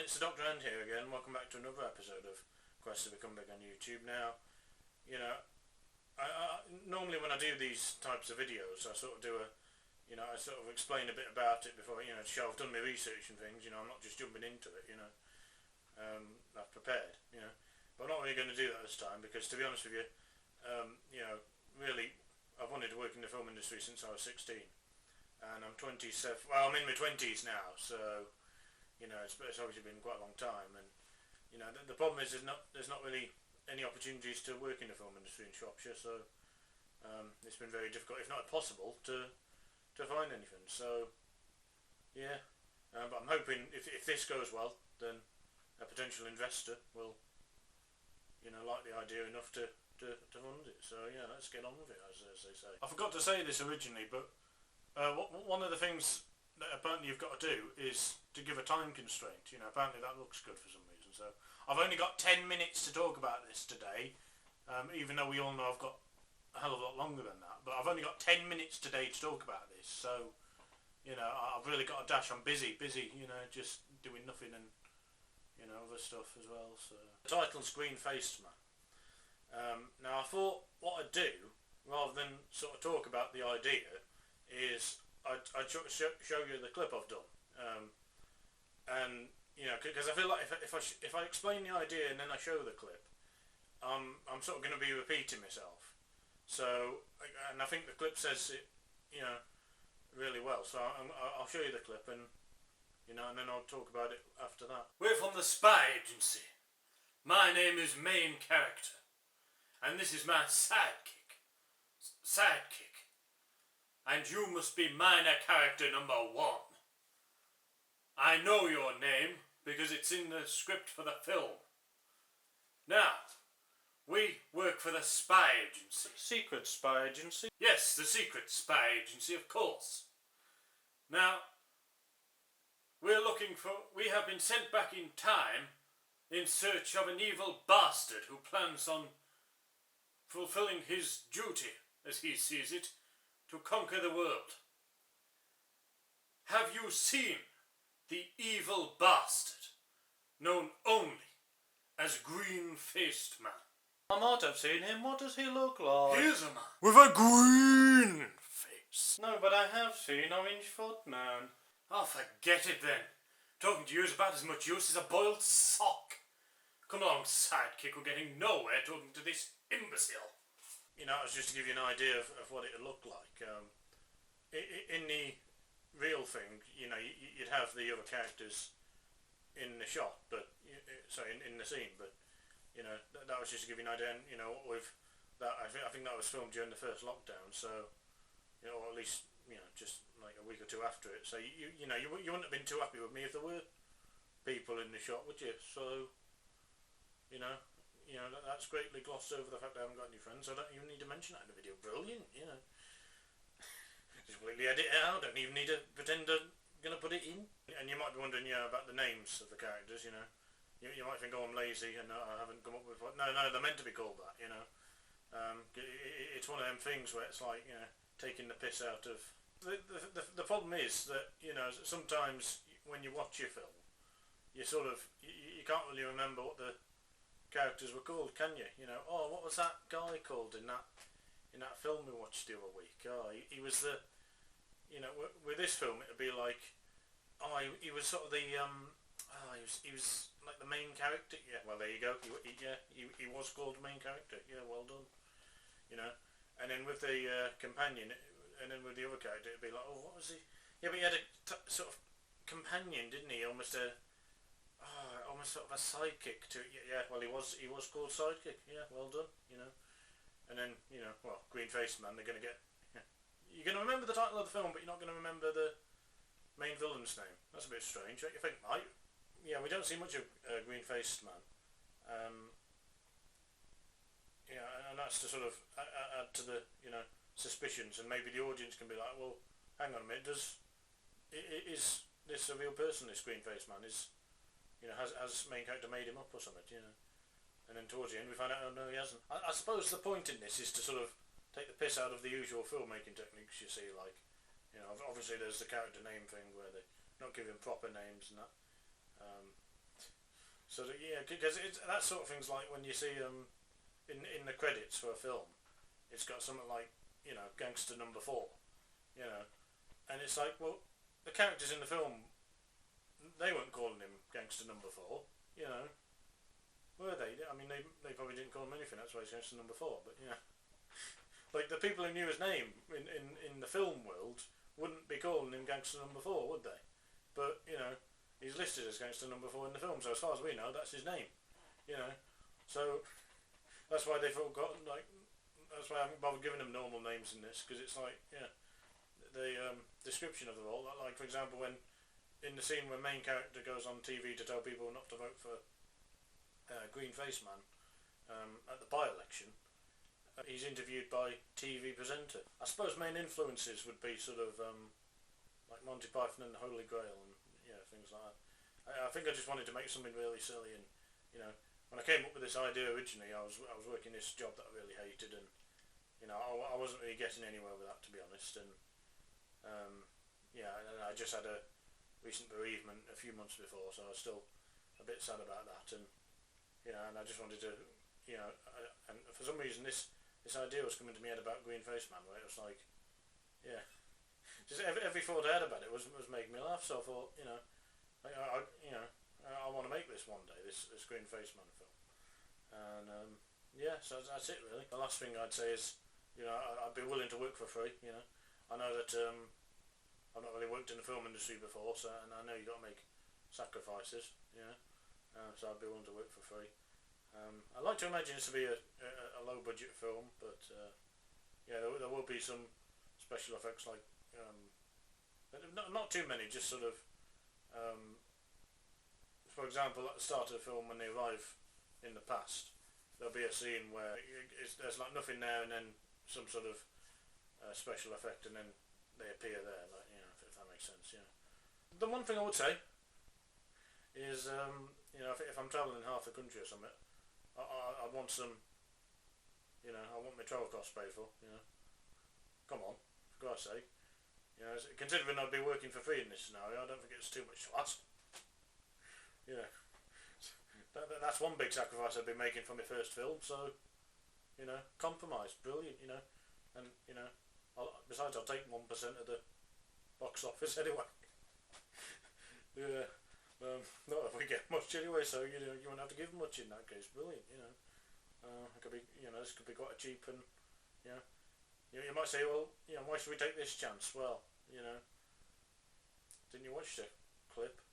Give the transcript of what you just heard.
it's the Dr. Hand here again. Welcome back to another episode of Quest to Become Big on YouTube. Now, you know, I normally when I do these types of videos, I sort of do I sort of explain a bit about it before, to show I've done my research and things, I'm not just jumping into it, I've prepared, But I'm not really going to do that this time because, to be honest with you, really, I've wanted to work in the film industry since I was 16. And I'm 27, well, I'm in my 20s now, so, it's obviously been quite a long time, and, the problem is there's not really any opportunities to work in the film industry in Shropshire, so it's been very difficult, if not impossible, to find anything, so, yeah, but I'm hoping if this goes well, then a potential investor will, like the idea enough to fund it, so yeah, let's get on with it, as they say. I forgot to say this originally, but one of the things that apparently you've got to do is to give a time constraint. Apparently that looks good for some reason. So I've only got 10 minutes to talk about this today, even though we all know I've got a hell of a lot longer than that. But I've only got 10 minutes today to talk about this. So, I've really got a dash. I'm busy, just doing nothing and, other stuff as well. So the title's Green-Faced Man. Now I thought what I'd do, rather than sort of talk about the idea, is I'd show you the clip I've done, and because I feel like if I explain the idea and then I show the clip, I'm sort of going to be repeating myself. So, and I think the clip says it, really well. So I'll show you the clip and and then I'll talk about it after that. We're from the spy agency. My name is main character, and this is my sidekick. And you must be minor character number 1. I know your name because it's in the script for the film. Now, we work for the spy agency. Secret spy agency? Yes, the secret spy agency, of course. Now, we have been sent back in time in search of an evil bastard who plans on fulfilling his duty, as he sees it, to conquer the world. Have you seen the evil bastard, known only as Green-Faced Man? I might have seen him. What does he look like? He is a man with a green face. No, but I have seen Orange Foot Man. Oh, forget it then. Talking to you is about as much use as a boiled sock. Come along, sidekick, we're getting nowhere talking to this imbecile. It was just to give you an idea of what it would look like. In the real thing, you'd have the other characters in the shot, but in the scene. But that was just to give you an idea. And with that, I think that was filmed during the first lockdown. So or at least just like a week or two after it. So you wouldn't have been too happy with me if there were people in the shot, would you? So that's greatly glossed over the fact I haven't got any friends, so I don't even need to mention that in the video. Brilliant, Just completely edit it out, don't even need to pretend I'm going to put it in. And you might be wondering, about the names of the characters, You might think, oh, I'm lazy and I haven't come up with what... No, they're meant to be called that, It's one of them things where it's like, taking the piss out of... The problem is that, sometimes when you watch your film, you sort of... You can't really remember what the characters were called, can you? Oh, what was that guy called in that film we watched the other week? Oh, he was the, with this film it'd be like, oh, he was sort of the, he was like the main character. Yeah, well there you go. He was called the main character. Yeah, well done. And then with the companion, and then with the other character, it'd be like, oh, what was he? Yeah, but he had a sort of companion, didn't he? Almost sort of a sidekick to it. Yeah, well he was called Sidekick. Yeah, well done. And then well, Green-Faced Man. They're gonna get. You're gonna remember the title of the film, but you're not gonna remember the main villain's name. That's a bit strange, don't you think, Mike? Yeah, we don't see much of Green-Faced Man. And that's to sort of add to the suspicions, and maybe the audience can be like, well, hang on a minute, is this a real person? This Green-Faced Man is. Has main character made him up or something, And then towards the end we find out, oh no, he hasn't. I suppose the point in this is to sort of take the piss out of the usual filmmaking techniques you see, like, obviously there's the character name thing where they're not giving proper names and that. So that, yeah, because that sort of thing's like when you see in the credits for a film, it's got something like, you know, Gangster Number 4, you know, and it's like, well, the characters in the film, they weren't calling him Gangster Number 4, you know, were they? I mean, they probably didn't call him anything. That's why he's Gangster Number 4. But you know, like the people who knew his name in the film world wouldn't be calling him Gangster Number 4, would they? But you know, he's listed as Gangster Number 4 in the film, so as far as we know, that's his name. You know, so that's why they've all got like. That's why I haven't bothered giving them normal names in this, because it's like, yeah, the description of the role. Like for example, when in the scene where main character goes on TV to tell people not to vote for Green Face Man at the by-election, he's interviewed by TV presenter. I suppose main influences would be sort of like Monty Python and the Holy Grail and things like that. I think I just wanted to make something really silly, and you know, when I came up with this idea originally, I was working this job that I really hated, and you know, I wasn't really getting anywhere with that, to be honest, and and I just had a recent bereavement a few months before, so I was still a bit sad about that, and you know, and I just wanted to, you know, and for some reason this idea was coming to my head about Green Face Man, where it was like, yeah, just every thought I had about it was making me laugh, so I thought, you know, I want to make this one day, this Green Face Man film, and yeah, so that's it really. The last thing I'd say is, you know, I'd be willing to work for free. You know, I know that I've not really worked in the film industry before, so and I know you got to make sacrifices. You know, so I'd be willing to work for free. I like to imagine this to be a low budget film, but yeah, there will be some special effects, like not too many, just sort of. For example, at the start of the film, when they arrive in the past, there'll be a scene where there's like nothing there, and then some sort of special effect, and then they appear there, like, you know, if that makes sense. You know, the one thing I would say is, you know, if I'm travelling half the country or something, I want some, you know, I want my travel costs paid for. You know, come on, for God's sake. You know, considering I'd be working for free in this scenario, I don't think it's too much to ask. You know, that's one big sacrifice I'd be making for my first film. So, you know, compromise, brilliant. You know, and you know, besides I'll take 1% of the box office anyway. Yeah, not if we get much anyway. So you know, you won't have to give much in that case. Brilliant. You know, it could be, you know, this could be quite cheap, and you know, you might say, well, you know, why should we take this chance? Well, you know, didn't you watch the clip?